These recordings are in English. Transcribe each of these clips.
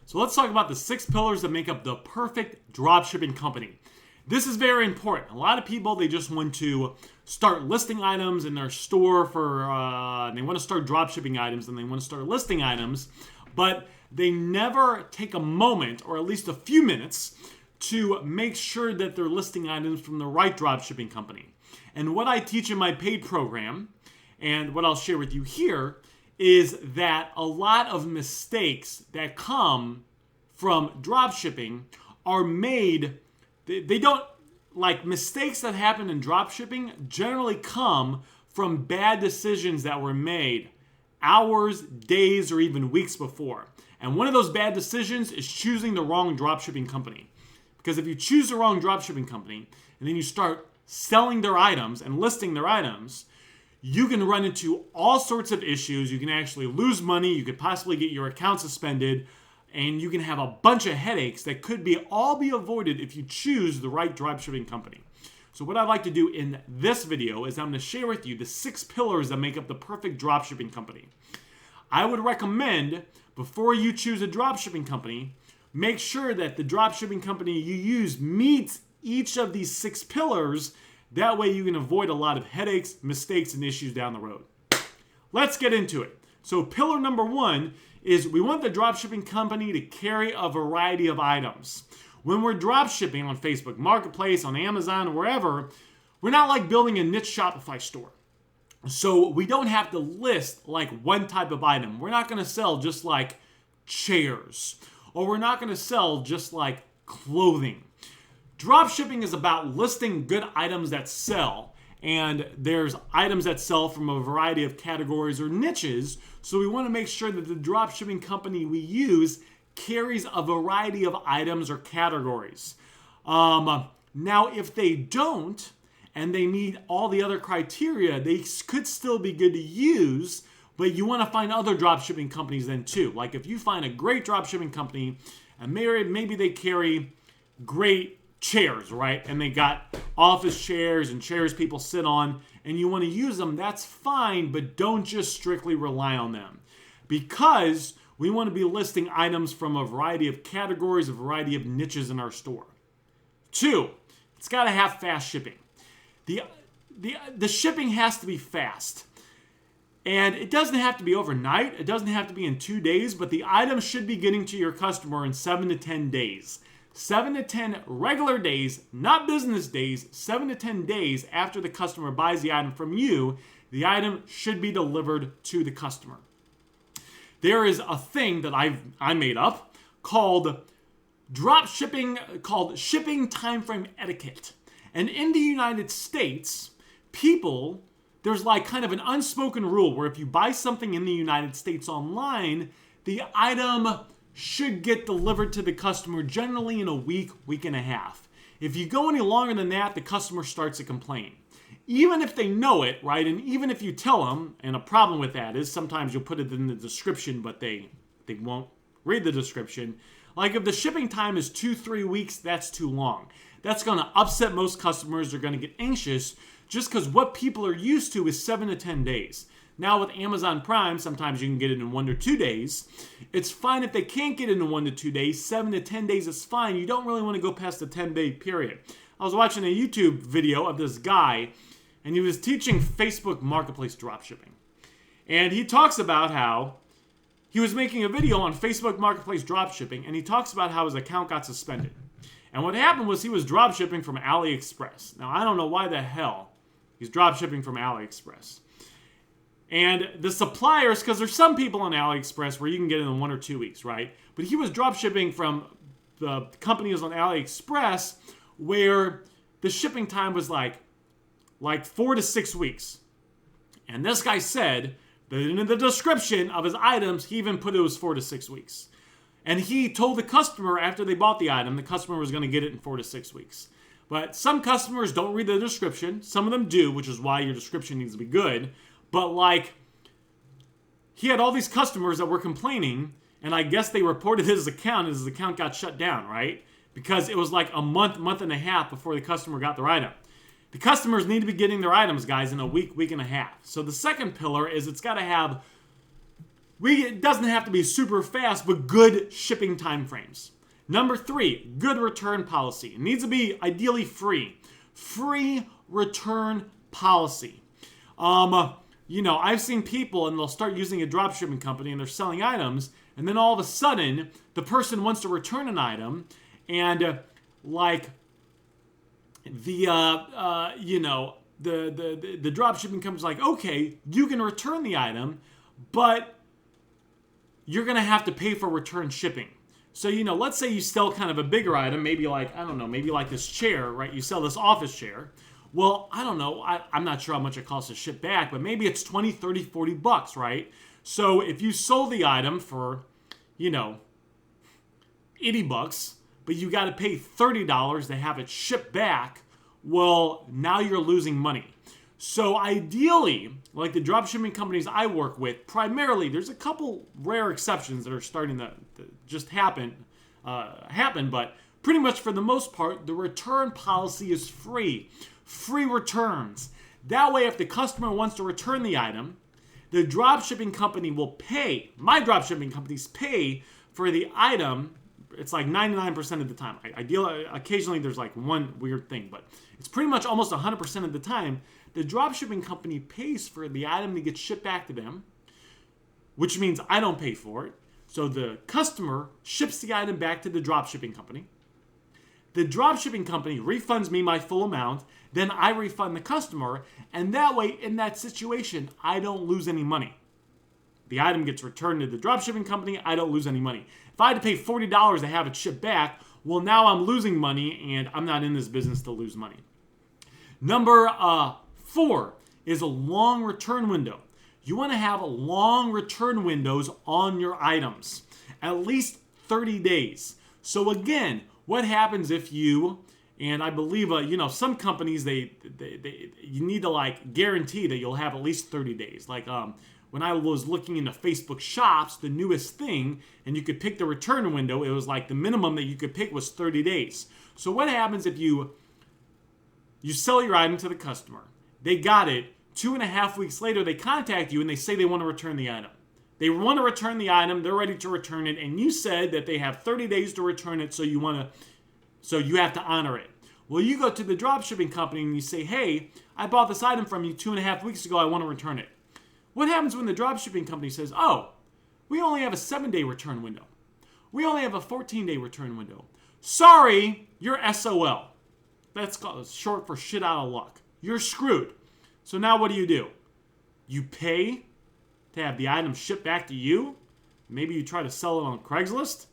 So let's talk about the 6 pillars that make up the perfect dropshipping company. This is very important. A lot of people, they just want to start listing items in their store they want to start dropshipping items and they want to start listing items, but they never take a moment or at least a few minutes to make sure that they're listing items from the right dropshipping company. And what I teach in my paid program and what I'll share with you here is that a lot of mistakes that come from dropshipping are made, they don't, like mistakes that happen in dropshipping generally come from bad decisions that were made hours, days, or even weeks before. And one of those bad decisions is choosing the wrong dropshipping company. Because if you choose the wrong dropshipping company and then you start selling their items and listing their items, you can run into all sorts of issues. You can actually lose money. You could possibly get your account suspended. And you can have a bunch of headaches that could all be avoided if you choose the right dropshipping company. So what I'd like to do in this video is I'm going to share with you the 6 pillars that make up the perfect dropshipping company. I would recommend, before you choose a dropshipping company, make sure that the dropshipping company you use meets each of these 6 pillars. That way you can avoid a lot of headaches, mistakes, and issues down the road. Let's get into it. So pillar number 1 is we want the dropshipping company to carry a variety of items. When we're dropshipping on Facebook Marketplace, on Amazon, or wherever, we're not like building a niche Shopify store. So we don't have to list like one type of item. We're not going to sell just like chairs, or we're not going to sell just like clothing. Dropshipping is about listing good items that sell, and there's items that sell from a variety of categories or niches, so we want to make sure that the dropshipping company we use carries a variety of items or categories. Now, if they don't, and they meet all the other criteria, they could still be good to use, but you want to find other dropshipping companies then too. Like if you find a great dropshipping company, and maybe they carry great chairs, right? And they got office chairs and chairs people sit on, and you want to use them, that's fine, but don't just strictly rely on them. Because we want to be listing items from a variety of categories, a variety of niches in our store. 2, it's got to have fast shipping. The shipping has to be fast. And it doesn't have to be overnight. It doesn't have to be in 2 days, but the item should be getting to your customer in 7 to 10 days. 7 to 10 regular days, not business days, 7 to 10 days after the customer buys the item from you, the item should be delivered to the customer. There is a thing that I made up called shipping timeframe etiquette. And in the United States, there's like kind of an unspoken rule where if you buy something in the United States online, the item should get delivered to the customer generally in a week, week and a half. If you go any longer than that, the customer starts to complain. Even if they know it, right? And even if you tell them, and a problem with that is sometimes you'll put it in the description, but they won't read the description. Like if the shipping time is 2-3 weeks, that's too long. That's going to upset most customers. They're going to get anxious just because what people are used to is 7 to 10 days. Now with Amazon Prime, sometimes you can get it in 1 to 2 days. It's fine if they can't get it in 1 to 2 days. 7 to 10 days is fine. You don't really want to go past the 10-day period. I was watching a YouTube video of this guy, and he was teaching Facebook Marketplace dropshipping. And he talks about how he was making a video on Facebook Marketplace dropshipping, and he talks about how his account got suspended. And what happened was he was dropshipping from AliExpress. Now, I don't know why the hell he's dropshipping from AliExpress. And the suppliers, because there's some people on AliExpress where you can get it in 1 or 2 weeks, right? But he was dropshipping from the companies on AliExpress where the shipping time was like 4 to 6 weeks. And this guy said that in the description of his items, he even put it was 4 to 6 weeks. And he told the customer after they bought the item, the customer was going to get it in 4 to 6 weeks. But some customers don't read the description. Some of them do, which is why your description needs to be good. But like, he had all these customers that were complaining, and I guess they reported his account, and his account got shut down, right? Because it was like a month and a half before the customer got their item. The customers need to be getting their items, guys, in a week, week and a half. So the second pillar is it's got to have It doesn't have to be super fast, but good shipping time frames. Number 3, good return policy. It needs to be ideally free. Free return policy. I've seen people and they'll start using a dropshipping company and they're selling items, and then all of a sudden the person wants to return an item, and the dropshipping company's like, okay, you can return the item, but you're gonna have to pay for return shipping. So, let's say you sell kind of a bigger item, maybe like this chair, right? You sell this office chair. Well, I don't know. I'm not sure how much it costs to ship back, but maybe it's 20, 30, 40 bucks, right? So if you sold the item for, 80 bucks, but you got to pay $30 to have it shipped back, well, now you're losing money. So ideally, like the dropshipping companies I work with, primarily, there's a couple rare exceptions that are starting to just happen, but pretty much for the most part, the return policy is free. Free returns. That way, if the customer wants to return the item, the dropshipping company will pay. My dropshipping companies pay for the item. It's like 99% of the time. Occasionally, there's like one weird thing, but it's pretty much almost 100% of the time. The dropshipping company pays for the item to get shipped back to them, which means I don't pay for it. So the customer ships the item back to the dropshipping company. The dropshipping company refunds me my full amount, then I refund the customer, and that way, in that situation, I don't lose any money. The item gets returned to the dropshipping company, I don't lose any money. If I had to pay $40 to have it shipped back, well, now I'm losing money, and I'm not in this business to lose money. Number 4 is a long return window. You want to have some return windows on your items, at least 30 days. So again, what happens if you, and I believe, some companies, you need to guarantee that you'll have at least 30 days. When I was looking into Facebook Shops, the newest thing, and you could pick the return window, it was like the minimum that you could pick was 30 days. So what happens if you sell your item to the customer, they got it, 2.5 weeks later, they contact you and they say they want to return the item. They want to return the item, they're ready to return it, and you said that they have 30 days to return it, so you have to honor it. Well, you go to the dropshipping company and you say, hey, I bought this item from you 2.5 weeks ago, I want to return it. What happens when the dropshipping company says, oh, we only have a 7-day return window. We only have a 14-day return window. Sorry, you're SOL. That's short for shit out of luck. You're screwed. So now what do? You pay to have the item shipped back to you? Maybe you try to sell it on Craigslist?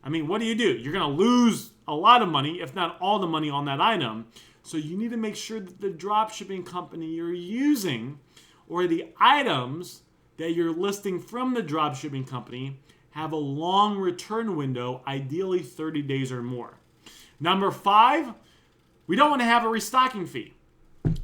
I mean, what do? You're going to lose a lot of money, if not all the money on that item. So you need to make sure that the dropshipping company you're using or the items that you're listing from the dropshipping company have a long return window, ideally 30 days or more. Number 5, we don't want to have a restocking fee.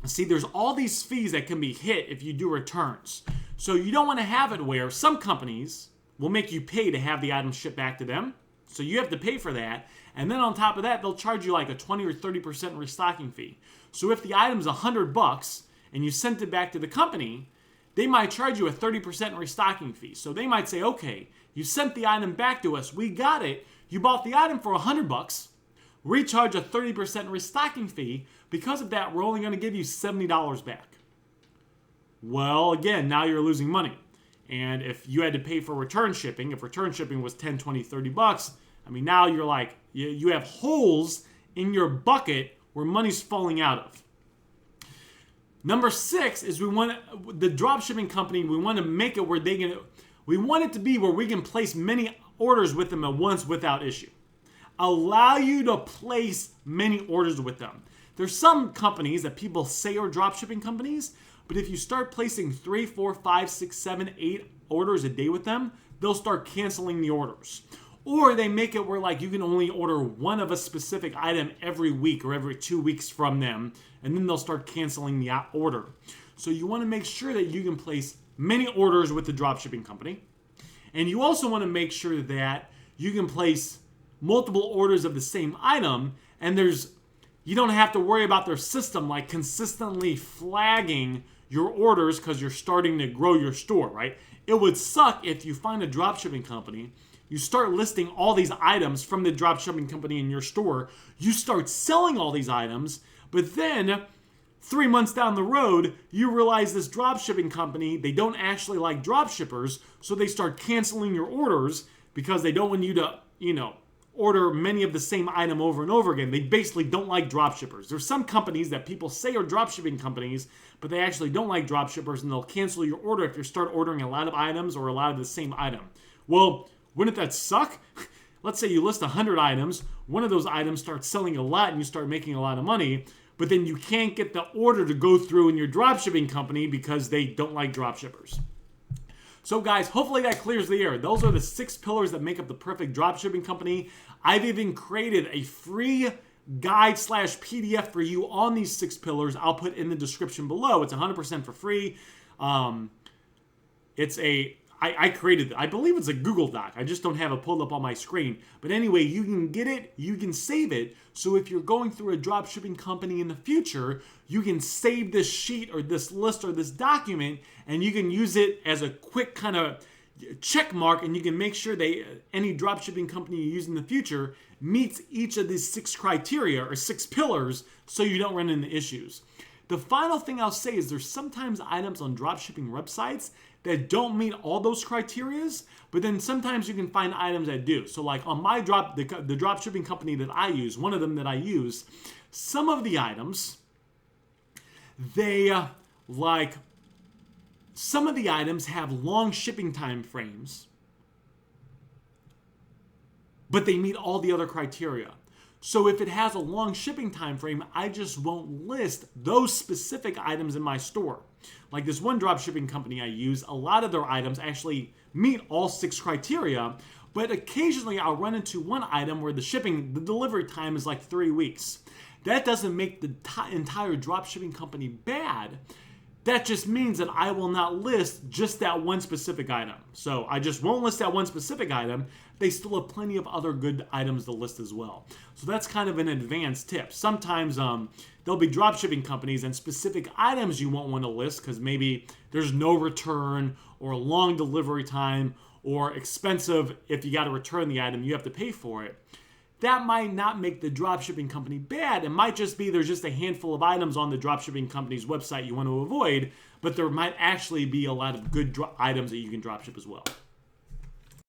See, there's all these fees that can be hit if you do returns. So you don't want to have it where some companies will make you pay to have the item shipped back to them. So you have to pay for that. And then on top of that, they'll charge you like a 20 or 30% restocking fee. So if the item's $100 and you sent it back to the company, they might charge you a 30% restocking fee. So they might say, okay, you sent the item back to us, we got it, you bought the item for $100, we charge a 30% restocking fee. Because of that, we're only going to give you $70 back. Well, again, now you're losing money. And if you had to pay for return shipping, if return shipping was 10, 20, 30 bucks, I mean, now you're like, you have holes in your bucket where money's falling out of. Number 6 is the dropshipping company, we want to make it where we want it to be where we can place many orders with them at once without issue. Allow you to place many orders with them. There's some companies that people say are dropshipping companies, but if you start placing 3, 4, 5, 6, 7, 8 orders a day with them, they'll start canceling the orders. Or they make it where you can only order one of a specific item every week or every 2 weeks from them, and then they'll start canceling the order. So you want to make sure that you can place many orders with the dropshipping company. And you also want to make sure that you can place multiple orders of the same item, and you don't have to worry about their system consistently flagging your orders because you're starting to grow your store, right? It would suck if you find a dropshipping company, you start listing all these items from the dropshipping company in your store, you start selling all these items, but then 3 months down the road, you realize this dropshipping company, they don't actually like dropshippers, so they start canceling your orders because they don't want you to, order many of the same item over and over again. They basically don't like dropshippers. There's some companies that people say are dropshipping companies, but they actually don't like dropshippers, and they'll cancel your order if you start ordering a lot of items or a lot of the same item. Well, wouldn't that suck? Let's say you list 100 items, one of those items starts selling a lot and you start making a lot of money, but then you can't get the order to go through in your dropshipping company because they don't like dropshippers. So guys, hopefully that clears the air. Those are the 6 pillars that make up the perfect dropshipping company. I've even created a free guide/PDF for you on these 6 pillars. I'll put in the description below. It's 100% for free. I created it. I believe it's a Google Doc. I just don't have it pulled up on my screen. But anyway, you can get it, you can save it. So if you're going through a dropshipping company in the future, you can save this sheet or this list or this document, and you can use it as a quick kind of check mark, and you can make sure any dropshipping company you use in the future meets each of these 6 criteria or 6 pillars so you don't run into issues. The final thing I'll say is there's sometimes items on dropshipping websites that don't meet all those criterias, but then sometimes you can find items that do. So like on my the dropshipping company that I use, one of them that I use, some of the items, some of the items have long shipping time frames, but they meet all the other criteria. So if it has a long shipping time frame, I just won't list those specific items in my store. Like this one dropshipping company I use, a lot of their items actually meet all 6 criteria, but occasionally I'll run into one item where the delivery time is like 3 weeks. That doesn't make the entire dropshipping company bad. That just means that I will not list just that one specific item. So I just won't list that one specific item. They still have plenty of other good items to list as well. So that's kind of an advanced tip. Sometimes there'll be dropshipping companies and specific items you won't want to list because maybe there's no return or a long delivery time or expensive. If you got to return the item, you have to pay for it. That might not make the dropshipping company bad. It might just be there's just a handful of items on the dropshipping company's website you want to avoid, but there might actually be a lot of good items that you can dropship as well.